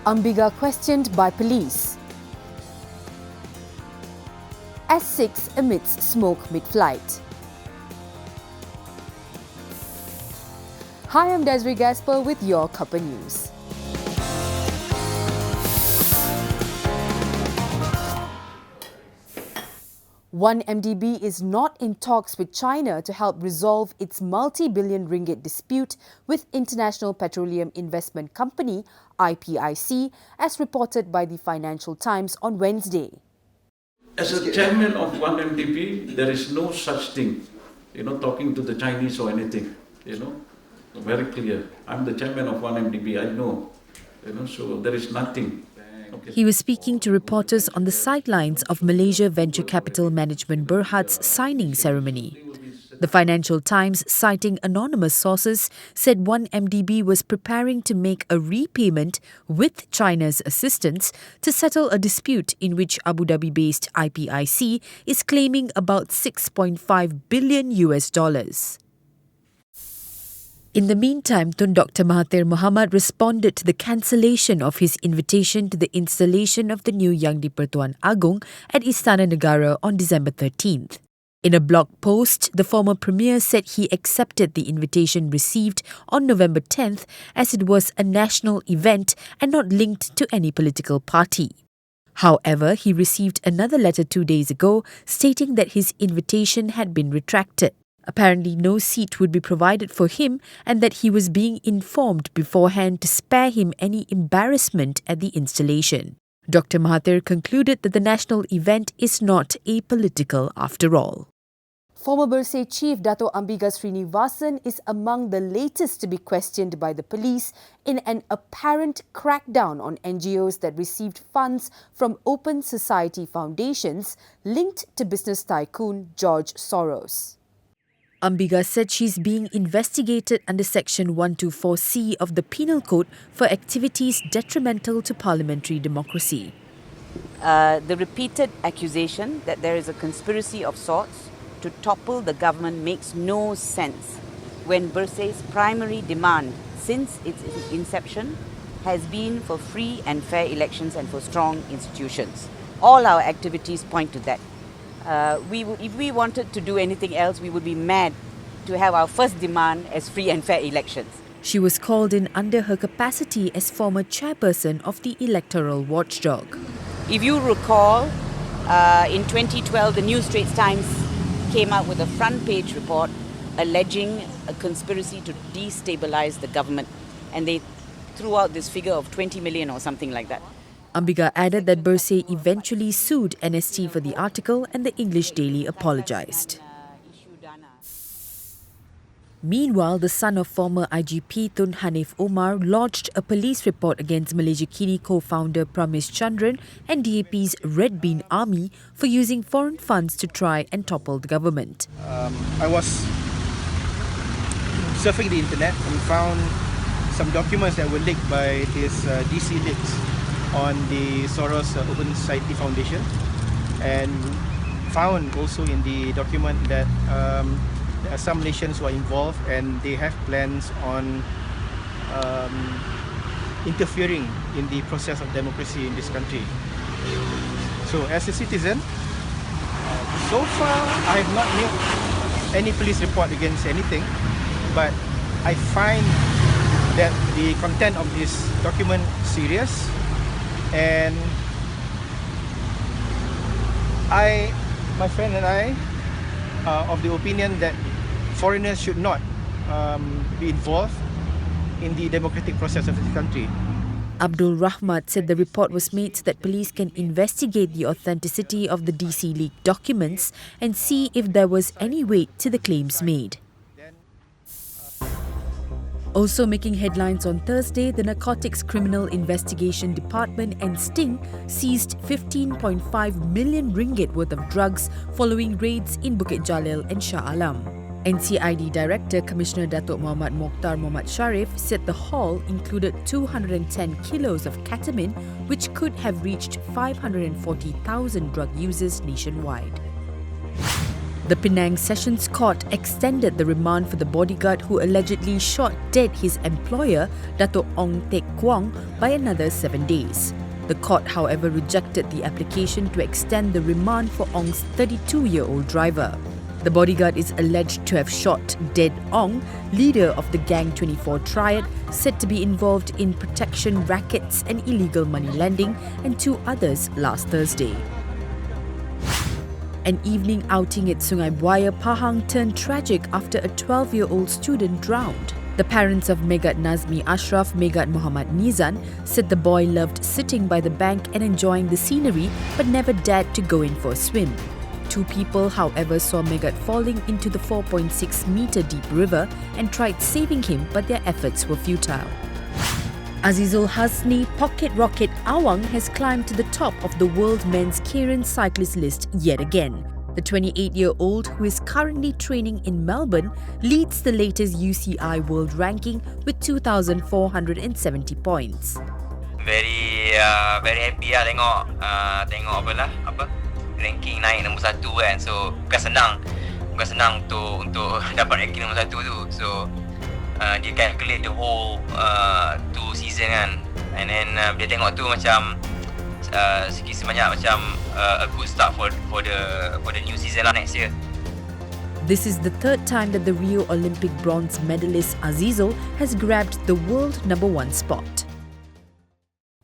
Ambika questioned by police. S6 emits smoke mid-flight. Hi, I'm Desiree Gasper with your Cuppa News. One MDB is not in talks with China to help resolve its multi-billion ringgit dispute with International Petroleum Investment Company, IPIC, as reported by the Financial Times on Wednesday. As a chairman of one MDB, there is no such thing, talking to the Chinese or anything, very clear. I'm the chairman of one MDB, I know, so there is nothing. Okay. He was speaking to reporters on the sidelines of Malaysia Venture Capital Management Berhad's signing ceremony. The Financial Times, citing anonymous sources, said one MDB was preparing to make a repayment with China's assistance to settle a dispute in which Abu Dhabi-based IPIC is claiming about $6.5 billion. In the meantime, Tun Dr Mahathir Mohamad responded to the cancellation of his invitation to the installation of the new Yang di-Pertuan Agong at Istana Negara on December 13th. In a blog post, the former Premier said he accepted the invitation received on November 10th as it was a national event and not linked to any political party. However, he received another letter 2 days ago stating that his invitation had been retracted. Apparently, no seat would be provided for him and that he was being informed beforehand to spare him any embarrassment at the installation. Dr. Mahathir concluded that the national event is not apolitical after all. Former Bersih Chief Dato' Ambika Srinivasan is among the latest to be questioned by the police in an apparent crackdown on NGOs that received funds from open society foundations linked to business tycoon George Soros. Ambika said she's being investigated under Section 124C of the Penal Code for activities detrimental to parliamentary democracy. The repeated accusation that there is a conspiracy of sorts to topple the government makes no sense when Bersih's primary demand since its inception has been for free and fair elections and for strong institutions. All our activities point to that. If we wanted to do anything else, we would be mad to have our first demand as free and fair elections. She was called in under her capacity as former chairperson of the electoral watchdog. If you recall, in 2012, the New Straits Times came out with a front-page report alleging a conspiracy to destabilize the government, and they threw out this figure of 20 million or something like that. Ambika added that Bersih eventually sued NST for the article and the English Daily apologised. Meanwhile, the son of former IGP Tun Hanif Omar lodged a police report against Malaysia Kini co-founder Pramesh Chandran and DAP's Red Bean Army for using foreign funds to try and topple the government. I was surfing the internet and found some documents that were leaked by his DC leaks on the Soros Open Society Foundation, and found also in the document that there are some nations who are involved and they have plans on interfering in the process of democracy in this country. So as a citizen, so far I have not made any police report against anything, but I find that the content of this document serious. And my friend and I are of the opinion that foreigners should not be involved in the democratic process of this country. Abdul Rahmat said the report was made so that police can investigate the authenticity of the DC leaked documents and see if there was any weight to the claims made. Also making headlines on Thursday, the Narcotics Criminal Investigation Department and Sting seized 15.5 million ringgit worth of drugs following raids in Bukit Jalil and Shah Alam. NCID Director Commissioner Datuk Muhammad Mokhtar Muhammad Sharif said the haul included 210 kilos of ketamine, which could have reached 540,000 drug users nationwide. The Penang Sessions Court extended the remand for the bodyguard who allegedly shot dead his employer, Dato' Ong Teck Kwong, by another 7 days. The court, however, rejected the application to extend the remand for Ong's 32-year-old driver. The bodyguard is alleged to have shot dead Ong, leader of the Gang 24 triad, said to be involved in protection rackets and illegal money lending, and 2 others last Thursday. An evening outing at Sungai Buaya, Pahang turned tragic after a 12-year-old student drowned. The parents of Megat Nazmi Ashraf, Megat Muhammad Nizan, said the boy loved sitting by the bank and enjoying the scenery but never dared to go in for a swim. 2 people, however, saw Megat falling into the 4.6-metre deep river and tried saving him, but their efforts were futile. Azizul Hasni Pocket Rocket Awang has climbed to the top of the world men's Keirin cyclist list yet again. The 28-year-old, who is currently training in Melbourne, leads the latest UCI World Ranking with 2,470 points. Very happy lah tengok apa ranking naik nombor 1 kan. So bukan senang untuk dapat ranking nombor 1 tu. So dia calculate the whole 2 season kan, and then dia tengok tu macam sikit sebanyak macam a good start for the new season lah next year. This is the 3rd time that the Rio Olympic bronze medalist Azizul has grabbed the world number 1 spot.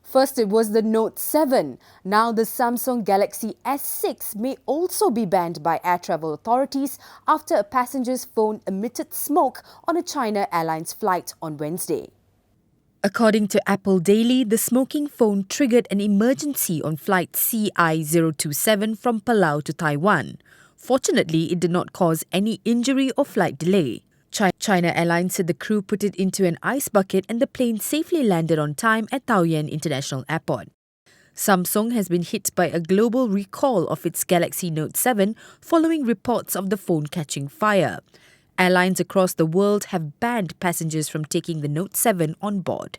First, it was the Note 7. Now, the Samsung Galaxy S6 may also be banned by air travel authorities after a passenger's phone emitted smoke on a China Airlines flight on Wednesday. According to Apple Daily, the smoking phone triggered an emergency on flight CI027 from Palau to Taiwan. Fortunately, it did not cause any injury or flight delay. China Airlines said the crew put it into an ice bucket and the plane safely landed on time at Taoyuan International Airport. Samsung has been hit by a global recall of its Galaxy Note 7 following reports of the phone catching fire. Airlines across the world have banned passengers from taking the Note 7 on board.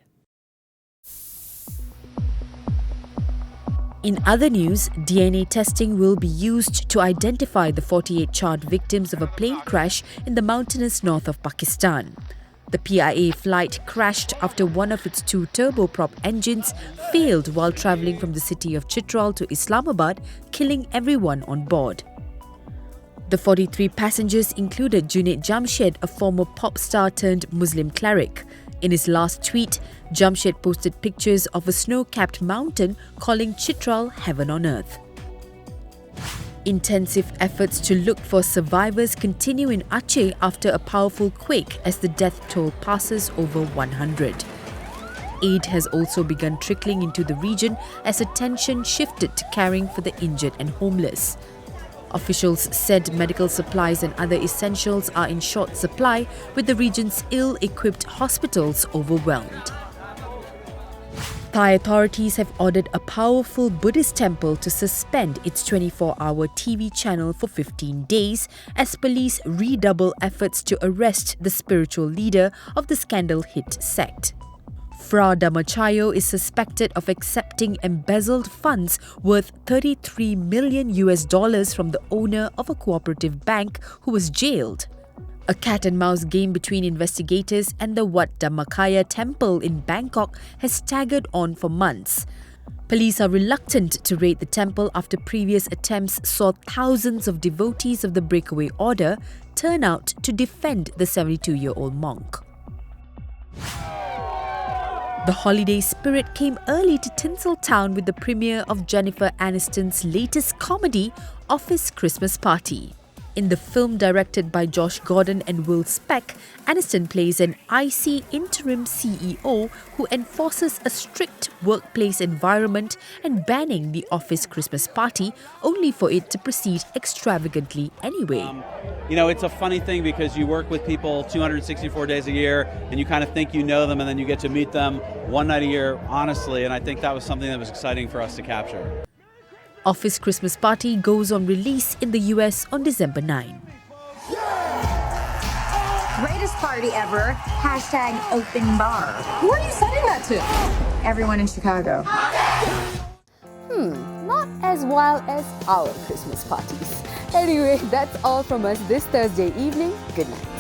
In other news, DNA testing will be used to identify the 48 charred victims of a plane crash in the mountainous north of Pakistan. The PIA flight crashed after one of its 2 turboprop engines failed while travelling from the city of Chitral to Islamabad, killing everyone on board. The 43 passengers included Junaid Jamshed, a former pop star turned Muslim cleric. In his last tweet, Jamshed posted pictures of a snow-capped mountain, calling Chitral heaven on earth. Intensive efforts to look for survivors continue in Aceh after a powerful quake as the death toll passes over 100. Aid has also begun trickling into the region as attention shifted to caring for the injured and homeless. Officials said medical supplies and other essentials are in short supply, with the region's ill-equipped hospitals overwhelmed. Thai authorities have ordered a powerful Buddhist temple to suspend its 24-hour TV channel for 15 days as police redouble efforts to arrest the spiritual leader of the scandal-hit sect. Fra Dhammachayo is suspected of accepting embezzled funds worth $33 million from the owner of a cooperative bank who was jailed. A cat-and-mouse game between investigators and the Wat Dhammakaya temple in Bangkok has staggered on for months. Police are reluctant to raid the temple after previous attempts saw thousands of devotees of the breakaway order turn out to defend the 72-year-old monk. The holiday spirit came early to Tinseltown with the premiere of Jennifer Aniston's latest comedy, Office Christmas Party. In the film directed by Josh Gordon and Will Speck, Aniston plays an icy interim CEO who enforces a strict workplace environment and banning the office Christmas party, only for it to proceed extravagantly anyway. It's a funny thing because you work with people 264 days a year and you kind of think you know them and then you get to meet them one night a year, honestly, and I think that was something that was exciting for us to capture. Office Christmas Party goes on release in the US on December 9. Greatest party ever. Hashtag open bar. Who are you sending that to? Everyone in Chicago. Not as wild as our Christmas parties. Anyway, that's all from us this Thursday evening. Good night.